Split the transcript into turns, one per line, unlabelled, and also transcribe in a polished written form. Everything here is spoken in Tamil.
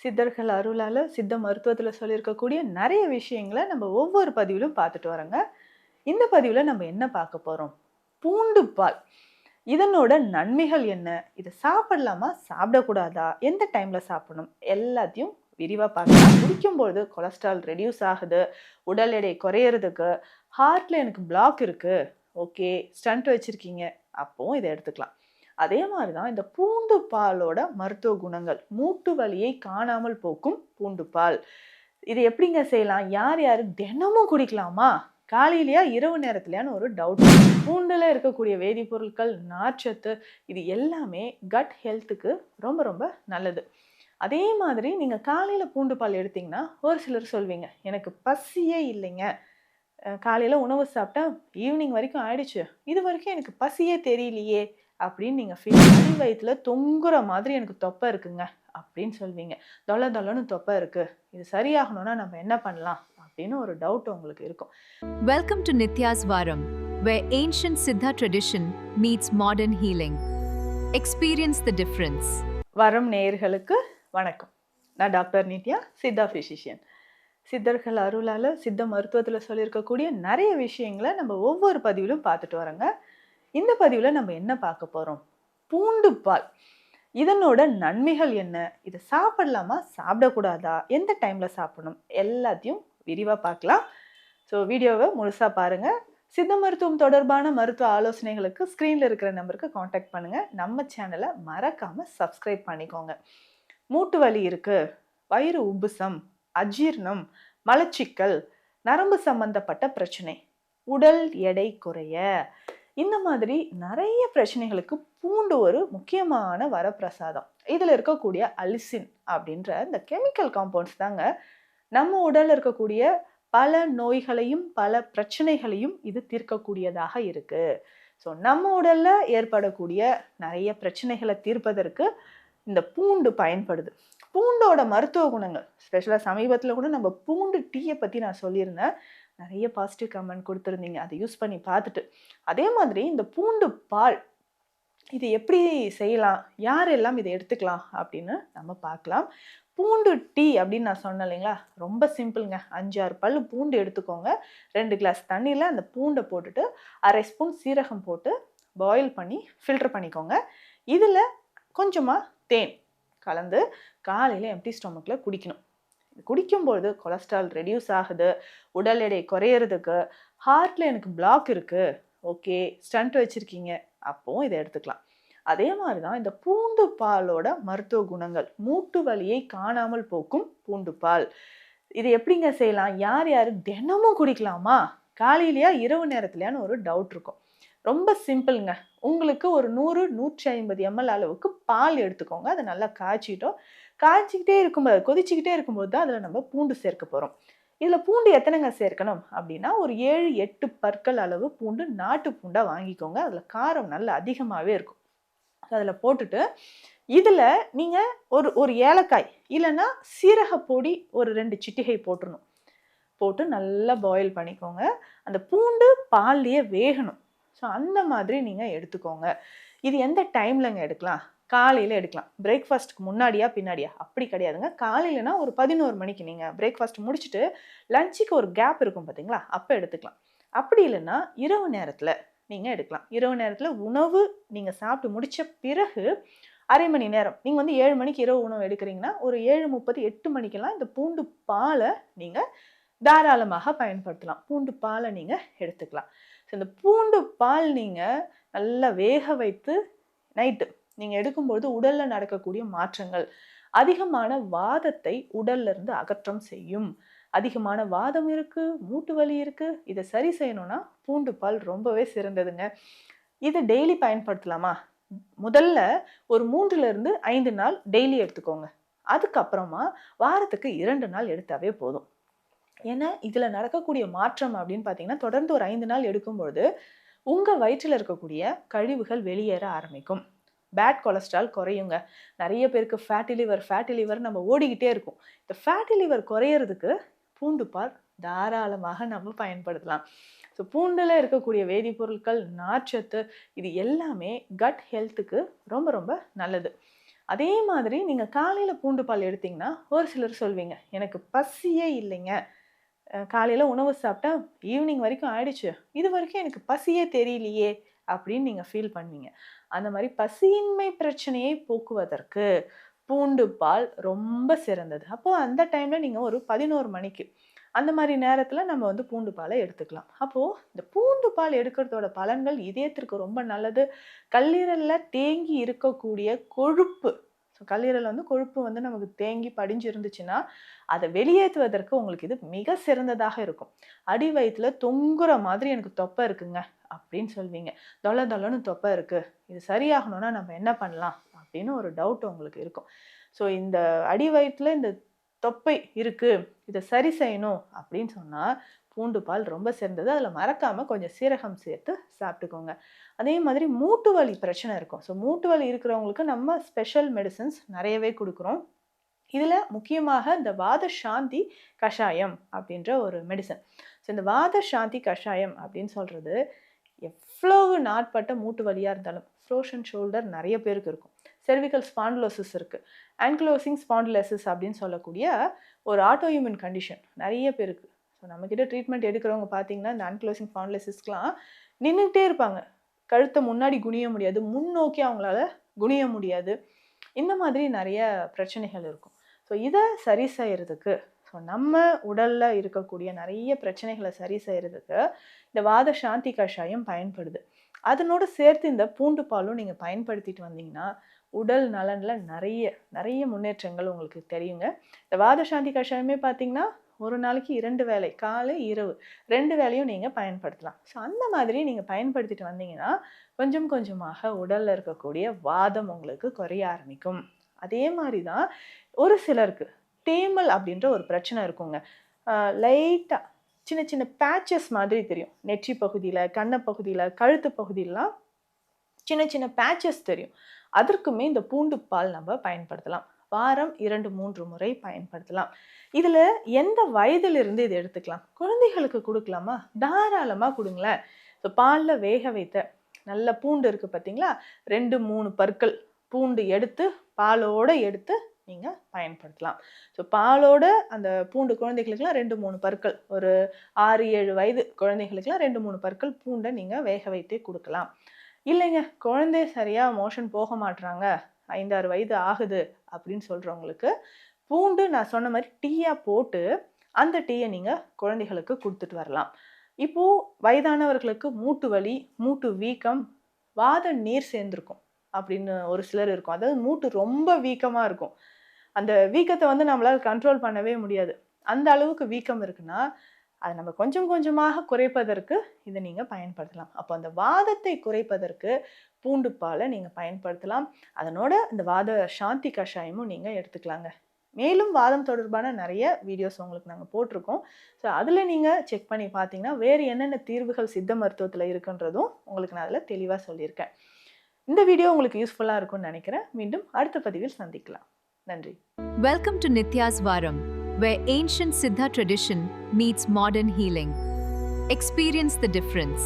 சித்தர்கள் அருளால சித்த மருத்துவத்துல சொல்லியிருக்கக்கூடிய நிறைய விஷயங்கள நம்ம ஒவ்வொரு பதிவிலும் பார்த்துட்டு வரோங்க. இந்த பதிவுல நம்ம என்ன பார்க்க போறோம்? பூண்டு பால். இதனோட நன்மைகள் என்ன? இத சாப்பிடலாமா? சாப்பிடக்கூடாதா? எந்த டைம்ல சாப்பிடணும்? எல்லாத்தையும் விரிவா பார்க்கலாம். குடிக்கும்போது கொலஸ்ட்ரால் ரெடியூஸ் ஆகுது. உடல் எடை குறையறதுக்கு, ஹார்ட்ல எனக்கு பிளாக் இருக்கு. ஓகே, ஸ்டண்ட் வச்சிருக்கீங்க. அப்பவும் இத எடுத்துக்கலாம். அதே மாதிரி தான் இந்த பூண்டு பாலோட மருத்துவ குணங்கள். மூட்டு வலியை காணாமல் போக்கும் பூண்டு பால். இது எப்படிங்க செய்யலாம்? யார் யாரு தினமும் குடிக்கலாமா? காலையிலயா இரவு நேரத்துலயான்னு ஒரு டவுட். பூண்டுல இருக்கக்கூடிய வேதிப்பொருட்கள், நார்ச்சத்து இது எல்லாமே கட் ஹெல்த்துக்கு ரொம்ப ரொம்ப நல்லது. அதே மாதிரி நீங்க காலையில பூண்டு பால் எடுத்தீங்கன்னா, ஒரு சிலர் சொல்வீங்க, எனக்கு பசியே இல்லைங்க. காலையில உணவு சாப்பிட்டா ஈவினிங் வரைக்கும் ஆயிடுச்சு. இது வரைக்கும் எனக்கு பசியே தெரியலையே! அப்படின்னு நீங்க ஃபீல் அடி வயித்துல தொங்குற மாதிரி எனக்கு தொப்பை இருக்குங்க. அப்படின்னு சொல்வீங்க. தொள தொளன்னு தொப்பை இருக்கு. இது சரியாகணும்னா நம்ம என்ன பண்ணலாம்? அப்படின்னு ஒரு டவுட் உங்களுக்கு இருக்கும்.
Welcome to Nitya's Varam, where ancient Siddha tradition meets modern healing. Experience the difference.
வரம் நேயர்களுக்கு வணக்கம். நான் டாக்டர் நித்யா, சித்தா பிசிஷியன். சித்தர்கள் அருளால சித்த மருத்துவத்துல சொல்லியிருக்கக்கூடிய நிறைய விஷயங்களை நம்ம ஒவ்வொரு பதிவிலும் பார்த்துட்டு வரோங்க. இந்த பதிவுல நம்ம என்ன பார்க்க போறோம்? பூண்டு பால். இதனோட நன்மைகள் என்ன? இதை சாப்பிடலாமா? சாப்பிடக்கூடாதா? எந்த டைம்ல சாப்பிடணும்? எல்லாத்தையும் விரிவா பார்க்கலாம். ஸோ வீடியோவை முழுசா பாருங்க. சித்த மருத்துவம் தொடர்பான மருத்துவ ஆலோசனைகளுக்கு ஸ்க்ரீன்ல இருக்கிற நம்பருக்கு காண்டாக்ட் பண்ணுங்க. நம்ம சேனலை மறக்காம சப்ஸ்கிரைப் பண்ணிக்கோங்க. மூட்டு வலி இருக்கு, வயிறு உப்புசம், அஜீர்ணம், மலச்சிக்கல், நரம்பு சம்பந்தப்பட்ட பிரச்சனை, உடல் எடை குறைய, இந்த மாதிரி நிறைய பிரச்சனைகளுக்கு பூண்டு ஒரு முக்கியமான வரப்பிரசாதம். இதுல இருக்கக்கூடிய அலிசின் அப்படின்ற இந்த கெமிக்கல் காம்பவுண்ட்ஸ் தாங்க நம்ம உடல்ல இருக்கக்கூடிய பல நோய்களையும் பல பிரச்சனைகளையும் இது தீர்க்கக்கூடியதாக இருக்கு. ஸோ நம்ம உடல்ல ஏற்படக்கூடிய நிறைய பிரச்சனைகளை தீர்ப்பதற்கு இந்த பூண்டு பயன்படுது. பூண்டோட மருத்துவ குணங்கள் ஸ்பெஷலாக சமீபத்தில் கூட நம்ம பூண்டு டீயை பற்றி நான் சொல்லியிருந்தேன். நிறைய பாசிட்டிவ் கமெண்ட் கொடுத்துருந்தீங்க. அதை யூஸ் பண்ணி பார்த்துட்டு. அதே மாதிரி இந்த பூண்டு பால் இது எப்படி செய்யலாம், யாரெல்லாம் இதை எடுத்துக்கலாம் அப்படின்னு நம்ம பார்க்கலாம். பூண்டு டீ அப்படின்னு நான் சொன்னேன் இல்லைங்களா, ரொம்ப சிம்பிளுங்க. 5-6 பல் பூண்டு எடுத்துக்கோங்க. 2 கிளாஸ் தண்ணியில் அந்த பூண்டை போட்டுட்டு 1/2 ஸ்பூன் சீரகம் போட்டு பாயில் பண்ணி ஃபில்டர் பண்ணிக்கோங்க. இதில் கொஞ்சமாக தேன் கலந்து காலையில் எம்டி ஸ்டொமக்கில் குடிக்கணும். குடிக்கும்பொழுது கொலஸ்ட்ரால் ரெடியூஸ் ஆகுது, உடல் எடை குறையறதுக்கு, ஹார்ட்ல எனக்கு பிளாக் இருக்கு, ஓகே ஸ்டண்ட் வச்சிருக்கீங்க, அப்பவும் இதை எடுத்துக்கலாம். அதே மாதிரி தான் இந்த பூண்டு பாலோட மருத்துவ குணங்கள். மூட்டு வலியை காணாமல் போக்கும் பூண்டு பால். இது எப்படிங்க செய்யலாம்? யார் யாரு தினமும் குடிக்கலாமா? காலையிலயா இரவு நேரத்துலயான்னு ஒரு டவுட் இருக்கும். ரொம்ப சிம்பிளுங்க. உங்களுக்கு ஒரு 100-150 ml அளவுக்கு பால் எடுத்துக்கோங்க. அதை நல்லா காய்ச்சிக்கிட்டே இருக்கும்போது, கொதிச்சுக்கிட்டே இருக்கும்போது தான் அதில் நம்ம பூண்டு சேர்க்க போகிறோம். இதில் பூண்டு எத்தனைங்க சேர்க்கணும் அப்படின்னா, ஒரு 7-8 பற்கள் அளவு பூண்டு நாட்டு பூண்டா வாங்கிக்கோங்க. அதில் காரம் நல்லா அதிகமாகவே இருக்கும். அதில் போட்டுட்டு இதில் நீங்கள் ஒரு ஏலக்காய் இல்லைன்னா சீரக பொடி ஒரு 2 சிட்டிகை போட்டுடணும். போட்டு நல்லா பாயில் பண்ணிக்கோங்க. அந்த பூண்டு பால்லையே வேகணும். ஸோ அந்த மாதிரி நீங்கள் எடுத்துக்கோங்க. இது எந்த டைம்லங்க எடுக்கலாம்? காலையில் எடுக்கலாம். பிரேக்ஃபாஸ்ட்டுக்கு முன்னாடியா பின்னாடியா? அப்படி கிடையாதுங்க. காலையிலனா ஒரு 11 மணிக்கு நீங்கள் பிரேக்ஃபாஸ்ட் முடிச்சுட்டு லஞ்சுக்கு ஒரு கேப் இருக்கும் பார்த்தீங்களா, அப்போ எடுத்துக்கலாம். அப்படி இல்லைன்னா இரவு நேரத்தில் நீங்கள் எடுக்கலாம். இரவு நேரத்தில் உணவு நீங்கள் சாப்பிட்டு முடித்த பிறகு 1/2 மணி நேரம், நீங்கள் வந்து 7 மணிக்கு இரவு உணவு எடுக்கிறீங்கன்னா ஒரு 7:30, 8 மணிக்கெல்லாம் இந்த பூண்டு பாலை நீங்கள் தாராளமாக பயன்படுத்தலாம். பூண்டு பாலை நீங்கள் எடுத்துக்கலாம். ஸோ இந்த பூண்டு பால் நீங்கள் நல்லா வேக வைத்து நைட்டு நீங்கள் எடுக்கும்போது உடலில் நடக்கக்கூடிய மாற்றங்கள், அதிகமான வாதத்தை உடல்ல இருந்து அகற்றம் செய்யும். அதிகமான வாதம் இருக்கு, மூட்டு வலி இருக்கு, இதை சரி செய்யணும்னா பூண்டு பால் ரொம்பவே சிறந்ததுங்க. இதை டெய்லி பயன்படுத்தலாமா? முதல்ல ஒரு 3-5 நாள் டெய்லி எடுத்துக்கோங்க. அதுக்கப்புறமா வாரத்துக்கு 2 நாள் எடுத்தாவே போதும். ஏன்னா இதில் நடக்கக்கூடிய மாற்றம் அப்படின்னு பார்த்தீங்கன்னா, தொடர்ந்து ஒரு 5 நாள் எடுக்கும்பொழுது உங்கள் வயிற்றில் இருக்கக்கூடிய கழிவுகள் வெளியேற ஆரம்பிக்கும். பேட் கொலஸ்ட்ரால் குறையுங்க. நிறைய பேருக்கு ஃபேட்டி லிவர் நம்ம ஓடிக்கிட்டே இருக்கும். இந்த ஃபேட்டி லிவர் குறையிறதுக்கு பூண்டு பால் தாராளமாக நம்ம பயன்படுத்தலாம். ஸோ பூண்டில் இருக்கக்கூடிய வேதிப்பொருட்கள், நார்ச்சத்து இது எல்லாமே கட் ஹெல்த்துக்கு ரொம்ப ரொம்ப நல்லது. அதே மாதிரி நீங்கள் காலையில் பூண்டு பால் எடுத்தீங்கன்னா ஒரு சிலர் சொல்வீங்க, எனக்கு பசியே இல்லைங்க, காலையில் உணவு சாப்பிட்டா ஈவினிங் வரைக்கும் ஆயிடுச்சு, இது வரைக்கும் எனக்கு பசியே தெரியலையே அப்படின்னு நீங்கள் ஃபீல் பண்ணுவீங்க. அந்த மாதிரி பசியின்மை பிரச்சனையை போக்குவதற்கு பூண்டு பால் ரொம்ப சிறந்தது. அப்போ அந்த டைமில் நீங்கள் ஒரு 11 மணிக்கு அந்த மாதிரி நேரத்தில் நம்ம வந்து பூண்டு பாலை எடுத்துக்கலாம். அப்போது இந்த பூண்டு பால் எடுக்கிறதோட பலன்கள் இதயத்திற்கு ரொம்ப நல்லது. கல்லீரலில் தேங்கி இருக்கக்கூடிய கொழுப்பு, ஸோ கல்லீரலில் வந்து கொழுப்பு வந்து நமக்கு தேங்கி படிஞ்சு இருந்துச்சுன்னா அதை வெளியேற்றுவதற்கு உங்களுக்கு இது மிக சிறந்ததாக இருக்கும். அடி வயிற்றுல தொங்குற மாதிரி எனக்கு தொப்பை இருக்குங்க அப்படின்னு சொல்வீங்க, தொலை தொலைன்னு தொப்பை இருக்குது, இது சரியாகணும்னா நம்ம என்ன பண்ணலாம் அப்படின்னு ஒரு டவுட் உங்களுக்கு இருக்கும். ஸோ இந்த அடி வயிற்றுல இந்த தொப்பை இருக்கு, இதை சரி செய்யணும் அப்படின்னு சொன்னால் பூண்டு பால் ரொம்ப சிறந்தது. அதில் மறக்காமல் கொஞ்சம் சீரகம் சேர்த்து சாப்பிட்டுக்கோங்க. அதே மாதிரி மூட்டு வலி பிரச்சனை இருக்கும். ஸோ மூட்டு வலி இருக்கிறவங்களுக்கு நம்ம ஸ்பெஷல் மெடிசன்ஸ் நிறையவே கொடுக்குறோம். இதில் முக்கியமாக இந்த வாத சாந்தி கஷாயம் அப்படின்ற ஒரு மெடிசன். ஸோ இந்த வாத சாந்தி கஷாயம் அப்படின்னு சொல்கிறது எவ்வளவு நாட்பட்ட மூட்டு வலியாக இருந்தாலும், ஃப்ரோஷன் ஷோல்டர் நிறைய பேருக்கு இருக்கும், செர்விக்கல் ஸ்பாண்டிலோசிஸ் இருக்குது, ஆன்கிலோசிங் ஸ்பாண்டிலோசிஸ் அப்படின்னு சொல்லக்கூடிய ஒரு ஆட்டோஇம்யூன் கண்டிஷன் நிறைய பேருக்கு. ஸோ நம்மக்கிட்ட ட்ரீட்மெண்ட் எடுக்கிறவங்க பார்த்தீங்கன்னா இந்த ஆன்கிலோசிங் ஸ்பாண்டிலோசிஸ்க்கெலாம் நின்றுக்கிட்டே இருப்பாங்க, கழுத்தை முன்னாடி குனிய முடியாது, முன்னோக்கி அவங்களால குனிய முடியாது, இந்த மாதிரி நிறைய பிரச்சனைகள் இருக்கும். ஸோ இதை சரி செய்கிறதுக்கு, ஸோ நம்ம உடலில் இருக்கக்கூடிய நிறைய பிரச்சனைகளை சரி செய்கிறதுக்கு இந்த வாத சாந்தி கஷாயம் பயன்படுது. அதனோடு சேர்த்து இந்த பூண்டு பாலும் நீங்கள் பயன்படுத்திட்டு வந்தீங்கன்னா உடல் நலனில் நிறைய நிறைய முன்னேற்றங்கள் உங்களுக்கு தெரியுங்க. இந்த வாத சாந்தி கஷாயமே பார்த்தீங்கன்னா ஒரு நாளைக்கு 2 வேளை, காலை இரவு 2 வேளையும் நீங்கள் பயன்படுத்தலாம். ஸோ அந்த மாதிரி நீங்கள் பயன்படுத்திட்டு வந்தீங்கன்னா கொஞ்சம் கொஞ்சமாக உடலில் இருக்கக்கூடிய வாதம் உங்களுக்கு குறைய ஆரம்பிக்கும். அதே மாதிரி தான் ஒரு சிலருக்கு தேமல் அப்படின்ற ஒரு பிரச்சனை இருக்குங்க. லைட்டாக சின்ன சின்ன பேச்சஸ் மாதிரி தெரியும், நெற்றி பகுதியில், கண்ண பகுதியில், கழுத்து பகுதியிலாம் சின்ன சின்ன பேச்சஸ் தெரியும். அதற்குமே இந்த பூண்டு பால் நம்ம பயன்படுத்தலாம். வாரம் 2-3 முறை பயன்படுத்தலாம். இதில் எந்த வயதிலிருந்து இதை எடுத்துக்கலாம்? குழந்தைகளுக்கு கொடுக்கலாமா? தாராளமாக கொடுங்களேன். ஸோ பாலில் வேக வைத்த நல்ல பூண்டு இருக்குது பார்த்தீங்களா, 2-3 பற்கள் பூண்டு எடுத்து பாலோடு எடுத்து நீங்கள் பயன்படுத்தலாம். ஸோ பாலோட அந்த பூண்டு குழந்தைகளுக்கெல்லாம் 2-3 பற்கள், ஒரு 6-7 வயது குழந்தைகளுக்கெல்லாம் 2-3 பற்கள் பூண்டை நீங்கள் வேக வைத்தே கொடுக்கலாம். இல்லைங்க, குழந்தை சரியாக மோஷன் போக மாட்டுறாங்க, 5-6 வயது ஆகுது அப்படின்னு சொல்கிறவங்களுக்கு பூண்டு நான் சொன்ன மாதிரி டீயாக போட்டு அந்த டீயை நீங்கள் குழந்தைகளுக்கு கொடுத்துட்டு வரலாம். இப்போது வயதானவர்களுக்கு மூட்டு வலி, மூட்டு வீக்கம், வாத நீர் சேர்ந்துருக்கும் அப்படின்னு ஒரு சிலர் இருக்கும். அதாவது மூட்டு ரொம்ப வீக்கமாக இருக்கும், அந்த வீக்கத்தை வந்து நம்மளால் கண்ட்ரோல் பண்ணவே முடியாது, அந்த அளவுக்கு வீக்கம் இருக்குன்னா அதை நம்ம கொஞ்சம் கொஞ்சமாக குறைப்பதற்கு இதை நீங்கள் பயன்படுத்தலாம். அப்போ அந்த வாதத்தை குறைப்பதற்கு பூண்டு பாலை நீங்கள் பயன்படுத்தலாம். அதனோட இந்த வாத சாந்தி கஷாயமும் நீங்கள் எடுத்துக்கலாங்க. மேலும் வாதம் தொடர்பான நிறைய வீடியோஸ் உங்களுக்கு நாங்கள் போட்டிருக்கோம். ஸோ அதில் நீங்கள் செக் பண்ணி பார்த்தீங்கன்னா வேறு என்னென்ன தீர்வுகள் சித்த மருத்துவத்தில் இருக்குன்றதும் உங்களுக்கு நான் அதில் தெளிவாக சொல்லியிருக்கேன். இந்த வீடியோ உங்களுக்கு யூஸ்ஃபுல்லாக இருக்கும்னு நினைக்கிறேன். மீண்டும் அடுத்த பதிவில் சந்திக்கலாம். நன்றி.
Welcome to Nitya's Varam, where ancient Siddha tradition meets modern healing. Experience the difference.